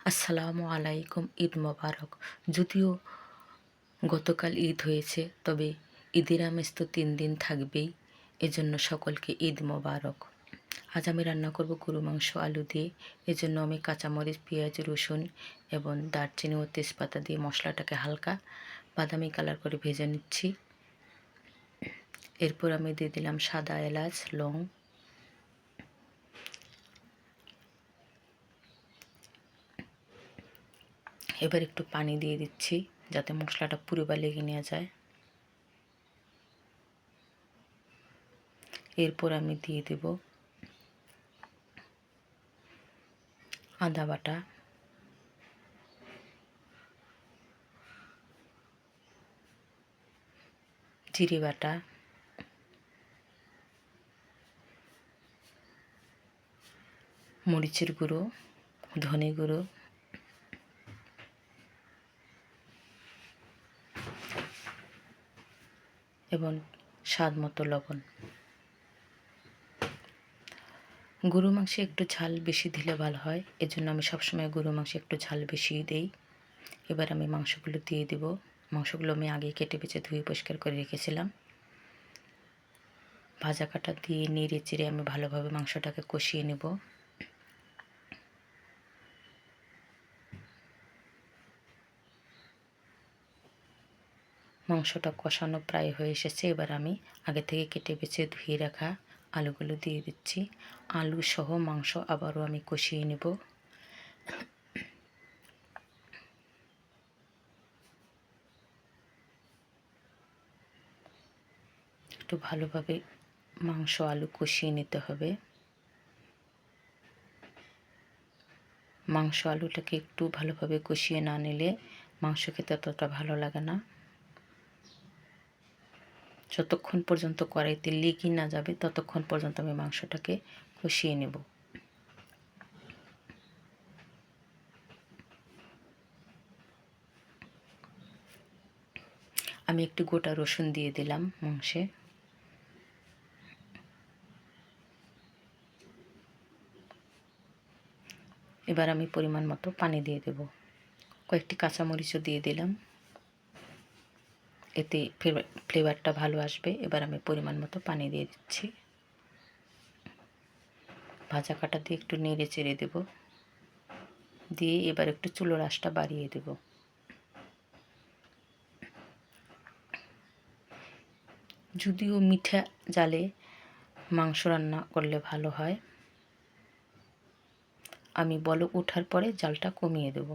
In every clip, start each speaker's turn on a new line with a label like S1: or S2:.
S1: আসসালামু আলাইকুম, ঈদ মোবারক। যদিও গতকাল ঈদ হয়েছে, তবে ঈদের আমেজ তো 3 দিন থাকবেই। এজন্য সকলকে ঈদ মোবারক। আজ আমি রান্না করব গরু মাংস আলু দিয়ে। এজন্য আমি কাঁচামরিচ, পেঁয়াজ, রসুন এবং দারচিনি ও তেজপাতা দিয়ে মশলাটাকে হালকা বাদামি কালার করে ভেজে নিচ্ছি। এরপর আমি দিয়ে দিলাম সাদা এলাচ, লং। এবার একটু পানি দিয়ে দিচ্ছি যাতে মশলাটা পুরোটা লেগে নেওয়া যায়। এরপর আমি দিয়ে দেব আদা বাটা, জিরে বাটা, মরিচের গুঁড়ো, ধনে গুঁড়ো, এবং স্বাদ মতো লবণ। গরু মাংসে একটু ঝাল বেশি দিলে ভালো হয়, এজন্য আমি সবসময় গরু মাংসে একটু ঝাল বেশি দেই। এবার আমি মাংসগুলো দিয়ে দেব। মাংসগুলো আমি আগে কেটে বেছে ধুয়ে পরিষ্কার করে রেখেছিলাম। ভাজা কাটা দিয়ে নেড়ে চেড়ে আমি ভালোভাবে মাংসটাকে কষিয়ে নেব। মাংসটা কষানো প্রায় হয়ে এসেছে। এবার আমি আগে থেকে কেটে বেছে ধুয়ে রাখা আলুগুলো দিয়ে দিচ্ছি। আলু সহ মাংস আবারও আমি কষিয়ে নেব। একটু ভালোভাবে মাংস আলু কষিয়ে নিতে হবে। মাংস আলুটাকে একটু ভালোভাবে কষিয়ে না নিলে মাংস খেতে ততটা ভালো লাগে না। যতক্ষণ পর্যন্ত কড়াইতে লেগে না যাবে ততক্ষণ পর্যন্ত আমি মাংসটাকে কষিয়ে নেব। আমি একটু গোটা রসুন দিয়ে দিলাম মাংসে। এবার আমি পরিমাণ মতো পানি দিয়ে দেব। কয়েকটি কাঁচামরিচও দিয়ে দিলাম, এতে ফ্লেভারটা ভালো আসবে। এবার আমি পরিমাণ মতো পানি দিয়ে দিচ্ছি। ভাজা কাটা দিয়ে একটু নেড়ে চেড়ে দেব। দিয়ে এবার একটু চুলোর আঁচটা বাড়িয়ে দেব। যদিও মিঠা জালে মাংস রান্না করলে ভালো হয়, আমি বলক ওঠার পরে জালটা কমিয়ে দেব।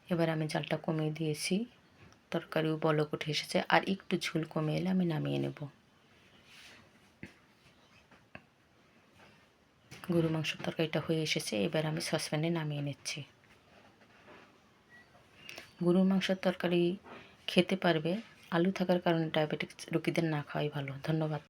S1: এবার আমি জালটা কমিয়ে দিয়েছি, তরকারিও বলক উঠে এসেছে। আর একটু ঝোল কমে এলে আমি নামিয়ে নেব। গরু মাংসের তরকারিটা হয়ে এসেছে। এবার আমি সসপ্যানে নামিয়ে নিচ্ছি। গরুর মাংসের তরকারি খেতে পারবে, আলু থাকার কারণে ডায়াবেটিস রোগীদের না খাওয়াই ভালো। ধন্যবাদ।